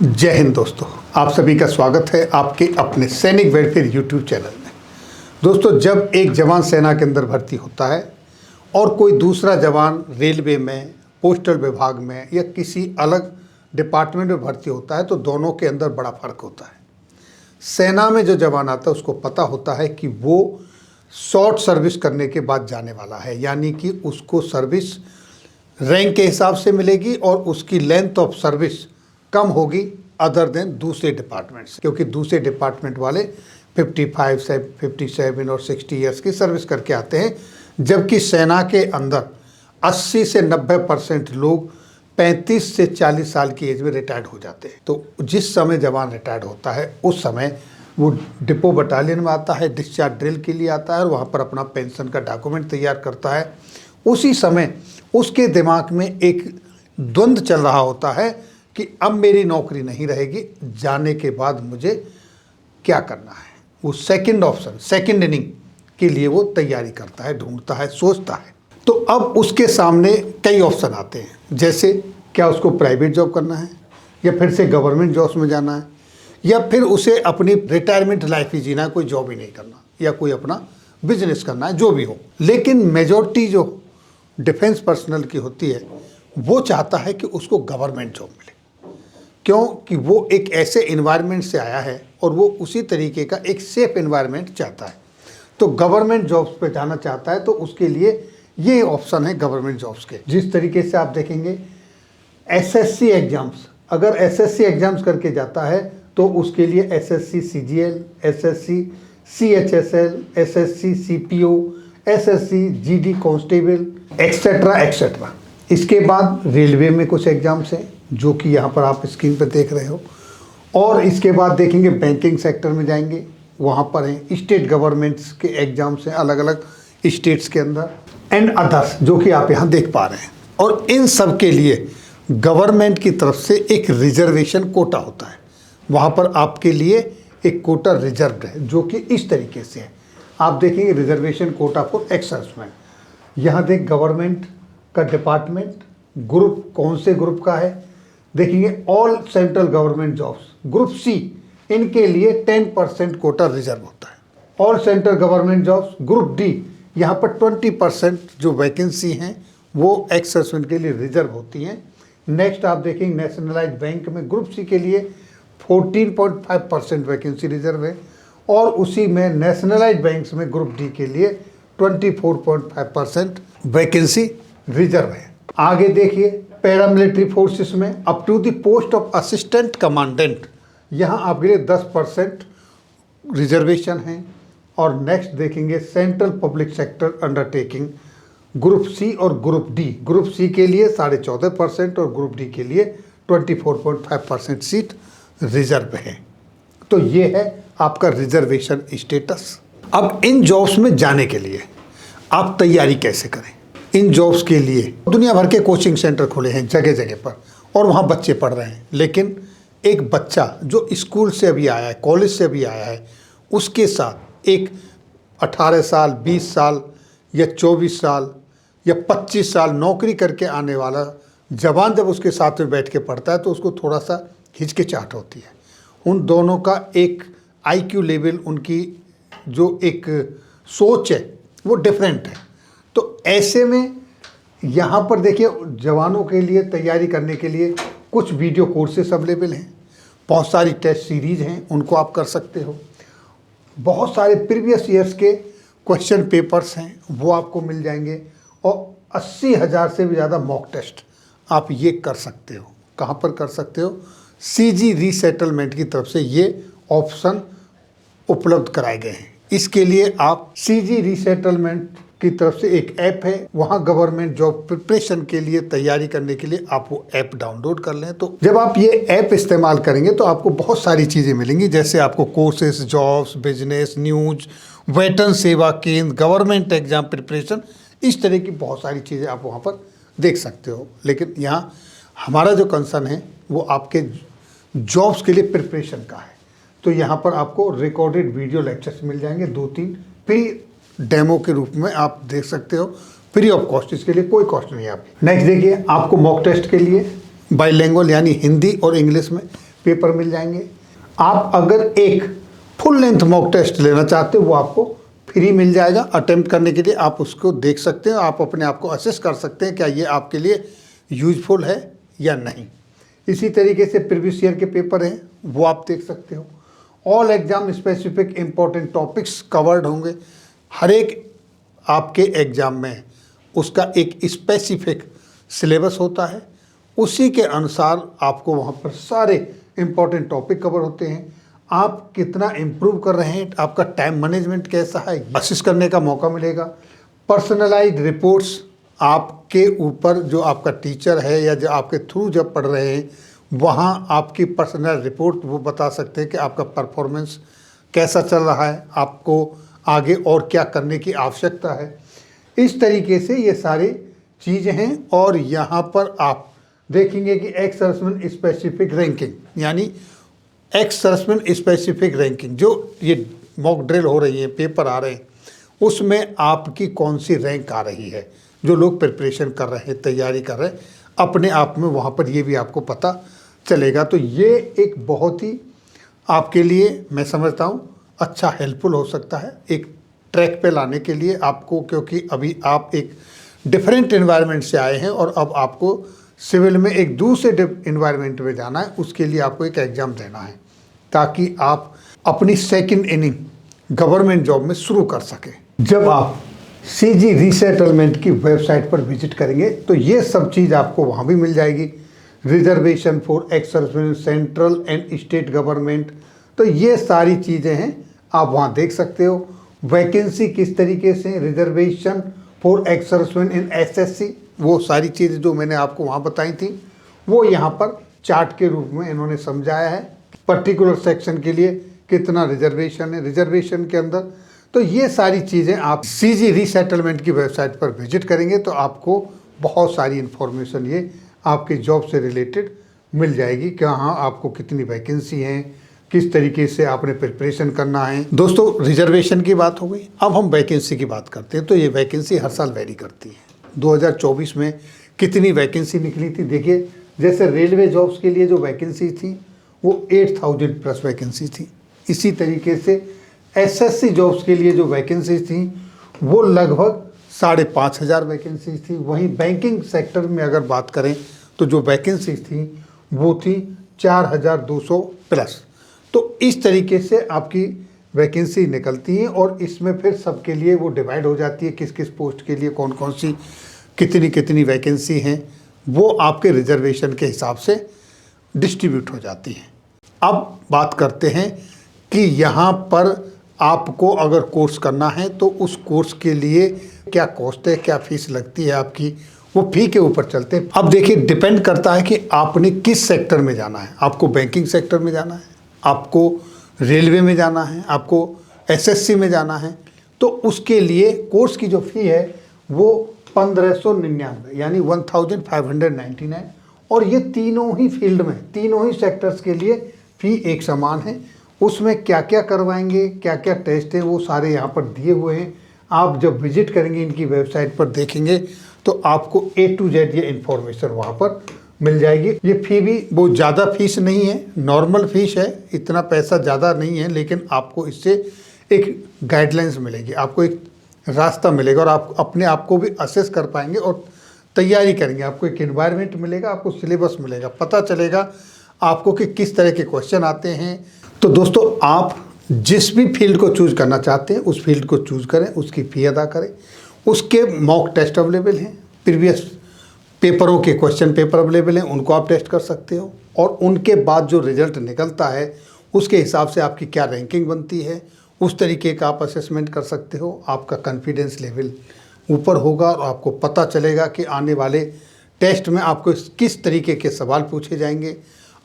जय हिंद दोस्तों, आप सभी का स्वागत है आपके अपने सैनिक वेलफेयर यूट्यूब चैनल में। दोस्तों, जब एक जवान सेना के अंदर भर्ती होता है और कोई दूसरा जवान रेलवे में, पोस्टल विभाग में या किसी अलग डिपार्टमेंट में भर्ती होता है तो दोनों के अंदर बड़ा फ़र्क होता है। सेना में जो जवान आता है उसको पता होता है कि वो शॉर्ट सर्विस करने के बाद जाने वाला है, यानी कि उसको सर्विस रैंक के हिसाब से मिलेगी और उसकी लेंथ ऑफ सर्विस कम होगी अदर देन दूसरे डिपार्टमेंट से, क्योंकि दूसरे डिपार्टमेंट वाले 55 से 57 और 60 ईयर्स की सर्विस करके आते हैं, जबकि सेना के अंदर 80 से 90% लोग 35 से 40 साल की एज में रिटायर्ड हो जाते हैं। तो जिस समय जवान रिटायर्ड होता है उस समय वो डिपो बटालियन में आता है, डिस्चार्ज ड्रिल के लिए आता है और वहाँ पर अपना पेंशन का डॉक्यूमेंट तैयार करता है। उसी समय उसके दिमाग में एक द्वंद्व चल रहा होता है कि अब मेरी नौकरी नहीं रहेगी, जाने के बाद मुझे क्या करना है। वो सेकंड ऑप्शन, सेकंड इनिंग के लिए वो तैयारी करता है, ढूंढता है, सोचता है। तो अब उसके सामने कई ऑप्शन आते हैं, जैसे क्या उसको प्राइवेट जॉब करना है या फिर से गवर्नमेंट जॉब्स में जाना है या फिर उसे अपनी रिटायरमेंट लाइफ ही जीना है, कोई जॉब ही नहीं करना या कोई अपना बिजनेस करना है, जो भी हो। लेकिन मेजॉरिटी जो डिफेंस पर्सनल की होती है वो चाहता है कि उसको गवर्नमेंट जॉब मिले, क्योंकि वो एक ऐसे इन्वायरमेंट से आया है और वो उसी तरीके का एक सेफ इन्वायरमेंट चाहता है। तो गवर्नमेंट जॉब्स पे जाना चाहता है, तो उसके लिए ये ऑप्शन है गवर्नमेंट जॉब्स के। जिस तरीके से आप देखेंगे एसएससी एग्जाम्स, अगर एसएससी एग्जाम्स करके जाता है तो उसके लिए SSC CGL, SSC CHSL, SSC CPO, SSC GD constable etcetera etcetera. इसके बाद रेलवे में कुछ एग्जाम्स हैं जो कि यहाँ पर आप स्क्रीन पर देख रहे हो, और इसके बाद देखेंगे बैंकिंग सेक्टर में जाएंगे, वहाँ पर हैं स्टेट गवर्नमेंट्स के एग्जाम्स हैं अलग अलग स्टेट्स के अंदर, एंड अदर्स जो कि आप यहाँ देख पा रहे हैं। और इन सब के लिए गवर्नमेंट की तरफ से एक रिजर्वेशन कोटा होता है, वहाँ पर आपके लिए एक कोटा रिजर्व है जो कि इस तरीके से है। आप देखेंगे reservation quota for ex serviceman, यहाँ देख गवर्नमेंट का डिपार्टमेंट, ग्रुप कौन से ग्रुप का है, देखेंगे all central government jobs group C, इनके लिए 10% कोटा रिजर्व होता है। All central government jobs group D, यहाँ पर 20% जो वैकेंसी हैं वो एक्स सर्विसमैन के लिए रिजर्व होती हैं। नेक्स्ट आप देखेंगे नेशनलाइज्ड बैंक में ग्रुप सी के लिए 14.5% वैकेंसी रिजर्व है, और उसी में नेशनलाइज्ड बैंक्स में ग्रुप डी के लिए 24.5% वैकेंसी रिजर्व है। आगे देखिए पैरामिलिट्री फोर्सेस में up to the post of assistant commandant, यहाँ आपके लिए 10% रिजर्वेशन है। और नेक्स्ट देखेंगे central public sector undertaking group C और ग्रुप डी, ग्रुप सी के लिए 14.5% और ग्रुप डी के लिए 24.5% सीट रिजर्व है। तो ये है आपका रिजर्वेशन स्टेटस। अब इन जॉब्स में जाने के लिए आप तैयारी कैसे करें? इन जॉब्स के लिए दुनिया भर के कोचिंग सेंटर खुले हैं जगह जगह पर, और वहाँ बच्चे पढ़ रहे हैं। लेकिन एक बच्चा जो स्कूल से अभी आया है, कॉलेज से अभी आया है, उसके साथ एक 18 साल, 20 साल या 24 साल या 25 साल नौकरी करके आने वाला जवान जब उसके साथ में बैठ के पढ़ता है तो उसको थोड़ा सा हिचकिचाहट होती है। उन दोनों का एक आईक्यू लेवल, उनकी जो एक सोच है वो डिफरेंट है। तो ऐसे में यहाँ पर देखिए जवानों के लिए तैयारी करने के लिए कुछ वीडियो कोर्सेस अवेलेबल हैं, बहुत सारी टेस्ट सीरीज़ हैं, उनको आप कर सकते हो। बहुत सारे प्रीवियस ईयर्स के क्वेश्चन पेपर्स हैं वो आपको मिल जाएंगे, और 80,000 से भी ज़्यादा मॉक टेस्ट आप ये कर सकते हो। कहाँ पर कर सकते हो? सीजी रीसेटलमेंट की तरफ से ये ऑप्शन उपलब्ध कराए गए हैं। इसके लिए आप सीजी रीसेटलमेंट की तरफ से एक ऐप है, वहाँ गवर्नमेंट जॉब प्रिपरेशन के लिए तैयारी करने के लिए आप वो ऐप डाउनलोड कर लें। तो जब आप ये ऐप इस्तेमाल करेंगे तो आपको बहुत सारी चीज़ें मिलेंगी, जैसे आपको कोर्सेज, जॉब्स, बिजनेस, न्यूज, वेतन सेवा केंद्र, गवर्नमेंट एग्जाम प्रिपरेशन, इस तरह की बहुत सारी चीज़ें आप वहाँ पर देख सकते हो। लेकिन यहाँ हमारा जो कंसर्न है वो आपके जॉब्स के लिए प्रिपरेशन का है। तो यहाँ पर आपको रिकॉर्डेड वीडियो लेक्चर्स मिल जाएंगे, 2-3 फ्री डेमो के रूप में आप देख सकते हो, फ्री ऑफ कॉस्ट, इसके लिए कोई कॉस्ट नहीं है आपकी। नेक्स्ट देखिए आपको मॉक टेस्ट के लिए बाइलिंगुअल यानी हिंदी और इंग्लिश में पेपर मिल जाएंगे। आप अगर एक फुल लेंथ मॉक टेस्ट लेना चाहते हो वो आपको फ्री मिल जाएगा। अटेम्प्ट करने के लिए आप उसको देख सकते हो, आप अपने आप को असेस कर सकते हैं क्या ये आपके लिए यूजफुल है या नहीं। इसी तरीके से प्रीवियस ईयर के पेपर हैं वो आप देख सकते हो। All exam specific important topics covered होंगे। हर एक आपके एग्ज़ाम में उसका एक स्पेसिफिक सिलेबस होता है, उसी के अनुसार आपको वहाँ पर सारे इम्पोर्टेंट टॉपिक कवर होते हैं। आप कितना इम्प्रूव कर रहे हैं, आपका टाइम मैनेजमेंट कैसा है, असिस्ट करने का मौका मिलेगा। पर्सनलाइज्ड रिपोर्ट्स आपके ऊपर, जो आपका टीचर है या जो आपके थ्रू जब पढ़ रहे हैं वहाँ आपकी पर्सनल रिपोर्ट वो बता सकते हैं कि आपका परफॉर्मेंस कैसा चल रहा है, आपको आगे और क्या करने की आवश्यकता है। इस तरीके से ये सारी चीज़ें हैं। और यहाँ पर आप देखेंगे कि एक्स सर्विसमैन स्पेसिफिक रैंकिंग, यानी एक्स सर्विसमैन स्पेसिफिक रैंकिंग, जो ये मॉक ड्रिल हो रही है, पेपर आ रहे हैं, उसमें आपकी कौन सी रैंक आ रही है। जो लोग प्रिपरेशन कर रहे हैं, तैयारी कर रहे हैं, अपने आप में वहाँ पर ये भी आपको पता चलेगा। तो ये एक बहुत ही आपके लिए मैं समझता हूँ अच्छा हेल्पफुल हो सकता है एक ट्रैक पे लाने के लिए आपको, क्योंकि अभी आप एक डिफरेंट एनवायरनमेंट से आए हैं और अब आपको सिविल में एक दूसरे एनवायरनमेंट में जाना है। उसके लिए आपको एक एग्ज़ाम देना है ताकि आप अपनी सेकंड इनिंग गवर्नमेंट जॉब में शुरू कर सकें। जब आप सीजी रीसेटलमेंट की वेबसाइट पर विजिट करेंगे तो ये सब चीज़ आपको वहाँ भी मिल जाएगी। Reservation for ex serviceman, central and state government, तो ये सारी चीज़ें हैं, आप वहाँ देख सकते हो। वैकेंसी किस तरीके से, reservation for ex serviceman in SSC, वो सारी चीज़ें जो मैंने आपको वहाँ बताई थी वो यहाँ पर चार्ट के रूप में इन्होंने समझाया है। पर्टिकुलर सेक्शन के लिए कितना रिजर्वेशन है, रिजर्वेशन के अंदर, तो ये सारी चीज़ें आप सीजी रीसेटलमेंट की वेबसाइट पर विजिट करेंगे तो आपको बहुत सारी इन्फॉर्मेशन ये आपके जॉब से रिलेटेड मिल जाएगी कि हाँ आपको कितनी वैकेंसी हैं, किस तरीके से आपने प्रिपरेशन करना है। दोस्तों रिजर्वेशन की बात हो गई, अब हम वैकेंसी की बात करते हैं। तो ये वैकेंसी हर साल वेरी करती है। 2024 में कितनी वैकेंसी निकली थी देखिए, जैसे रेलवे जॉब्स के लिए जो वैकेंसी थी वो 8000 प्लस वैकेंसी थी। इसी तरीके से एसएससी जॉब्स के लिए जो वैकेंसी थी वो लगभग 5500 वैकेंसी थी। वहीं बैंकिंग सेक्टर में अगर बात करें तो जो वैकेंसी थी वो थी 4200 प्लस। तो इस तरीके से आपकी वैकेंसी निकलती है और इसमें फिर सबके लिए वो डिवाइड हो जाती है, किस किस पोस्ट के लिए कौन कौन सी कितनी कितनी वैकेंसी हैं, वो आपके रिजर्वेशन के हिसाब से डिस्ट्रीब्यूट हो जाती हैं। अब बात करते हैं कि यहाँ पर आपको अगर कोर्स करना है तो उस कोर्स के लिए क्या कॉस्ट है, क्या फीस लगती है आपकी, वो फी के ऊपर चलते हैं। अब देखिए डिपेंड करता है कि आपने किस सेक्टर में जाना है। आपको बैंकिंग सेक्टर में जाना है, आपको रेलवे में जाना है, आपको एसएससी में जाना है, तो उसके लिए कोर्स की जो फ़ी है वो 1599 यानी 1599। और ये तीनों ही फील्ड में, तीनों ही सेक्टर्स के लिए फ़ी एक समान है। उसमें क्या क्या करवाएंगे, क्या क्या टेस्ट है, वो सारे यहाँ पर दिए हुए हैं। आप जब विजिट करेंगे इनकी वेबसाइट पर देखेंगे तो आपको A to Z ये इन्फॉर्मेशन वहाँ पर मिल जाएगी। ये फ़ी भी बहुत ज़्यादा फीस नहीं है, नॉर्मल फीस है, इतना पैसा ज़्यादा नहीं है, लेकिन आपको इससे एक गाइडलाइंस मिलेगी, आपको एक रास्ता मिलेगा और आप अपने आप को भी असेस कर पाएंगे और तैयारी करेंगे। आपको एक एनवायरनमेंट मिलेगा, आपको सिलेबस मिलेगा, पता चलेगा आपको कि किस तरह के क्वेश्चन आते हैं। तो दोस्तों आप जिस भी फील्ड को चूज़ करना चाहते हैं उस फील्ड को चूज़ करें, उसकी फ़ी अदा करें। उसके मॉक टेस्ट अवेलेबल हैं, प्रीवियस पेपरों के क्वेश्चन पेपर अवेलेबल हैं, उनको आप टेस्ट कर सकते हो। और उनके बाद जो रिज़ल्ट निकलता है उसके हिसाब से आपकी क्या रैंकिंग बनती है, उस तरीके का आप असेसमेंट कर सकते हो। आपका कॉन्फिडेंस लेवल ऊपर होगा और आपको पता चलेगा कि आने वाले टेस्ट में आपको किस तरीके के सवाल पूछे जाएंगे।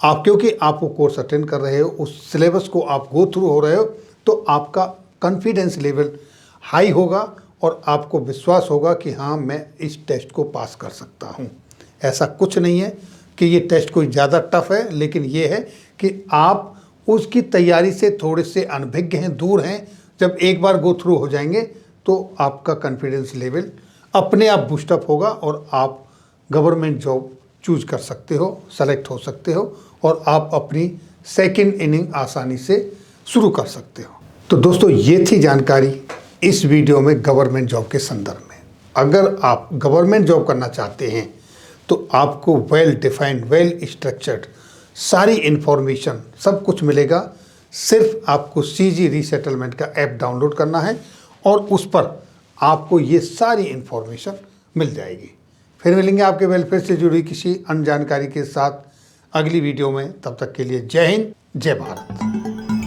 आप क्योंकि आप वो कोर्स अटेंड कर रहे हो, उस सिलेबस को आप गो थ्रू हो रहे हो, तो आपका कॉन्फिडेंस लेवल हाई होगा और आपको विश्वास होगा कि हाँ मैं इस टेस्ट को पास कर सकता हूँ। ऐसा कुछ नहीं है कि ये टेस्ट कोई ज़्यादा टफ है, लेकिन ये है कि आप उसकी तैयारी से थोड़े से अनभिज्ञ हैं, दूर हैं। जब एक बार गो थ्रू हो जाएंगे तो आपका कॉन्फिडेंस लेवल अपने आप बूस्टअप होगा और आप गवर्नमेंट जॉब चूज़ कर सकते हो, सेलेक्ट हो सकते हो और आप अपनी सेकंड इनिंग आसानी से शुरू कर सकते हो। तो दोस्तों ये थी जानकारी इस वीडियो में गवर्नमेंट जॉब के संदर्भ में। अगर आप गवर्नमेंट जॉब करना चाहते हैं तो आपको वेल डिफाइंड, वेल स्ट्रक्चर्ड सारी इन्फॉर्मेशन सब कुछ मिलेगा। सिर्फ आपको CG रीसेटलमेंट का ऐप डाउनलोड करना है और उस पर आपको ये सारी इन्फॉर्मेशन मिल जाएगी। फिर मिलेंगे आपके वेलफेयर से जुड़ी किसी अन्य जानकारी के साथ अगली वीडियो में। तब तक के लिए जय हिंद, जय भारत।